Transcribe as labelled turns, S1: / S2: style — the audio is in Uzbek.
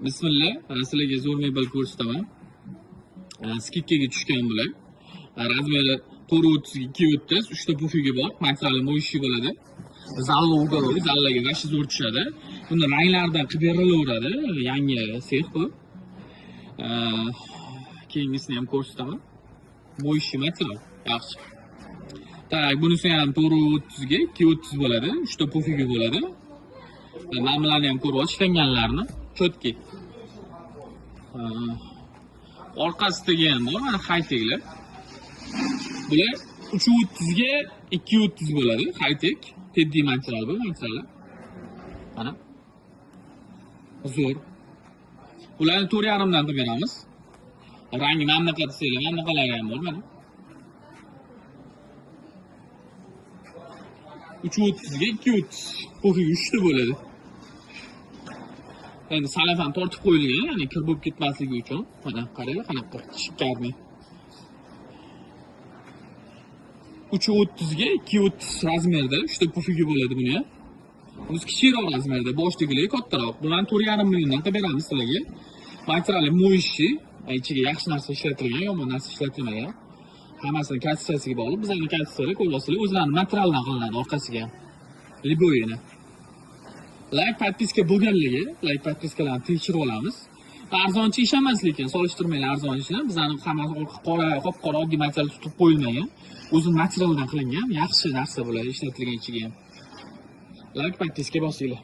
S1: Bismillah, sizlarga zo'r mebel ko'rsataman. Skidkaga tushgan bular. Razmeri 430 230, 3 ta pufiga bor, materiali mo'yishi bo'ladi. Zalli o'raladi, zallaga vashi zo'r tushadi. Buni ranglaridan qilib berilaveradi. Yangi sex bu. Keyingisini ham ko'rsataman. Mo'yishi material yaxshi. Tak, bunisi ham 430 ga 230 bo'ladi, 3 ta pufiga bo'ladi. Namlarni ham ko'rib ishlanganlarni. Chotki. Orqasidagi ham bor, mana high-teklar. Bular 330 ga 230 bo'ladi, high-tek. Teddy material bu, material. Mana. Zo'r. Ularni 4.5 dan qilib beramiz. Rangi mana bunaqa desanglar, mana bunaqalari ham bor, mana. 330 ga 230. Pufiga 3 ta bo'ladi. Endi salafan tortib qo'yilgan, ya'ni kir bo'lib ketmasligi uchun. Mana qaranglar, qanaqa shikkarni. 330 ga 230 razmerda 3 ta pufiga bo'ladi buni ham. Biz kichikroq razmerda, boshdagilar kattaroq. Bularni 4.5 milliondan qilib beramiz sizlarga. Materiali mo'yishi, ichiga yaxshi narsa ishlatilgan, yomon narsa ishlatilmagan. Hammasini kassasiga bog'liq. Bizning kassasilar ko'rasizlar, o'zlarining materialdan qilinadi orqasiga ham. Liboyini. Like podpiska bo'lganligi, like podpiskalarni tekshirib olamiz. Arzonchi ish emas lekin solishtirmaylar arzon ishni. Bizning hammasi qora, qop-qora oddiy material tutib qo'yilmagan. O'zi materialdan qilingan, yaxshi narsa bo'ladi ishlatilgan ichiga ham. Like podpiska bosinglar.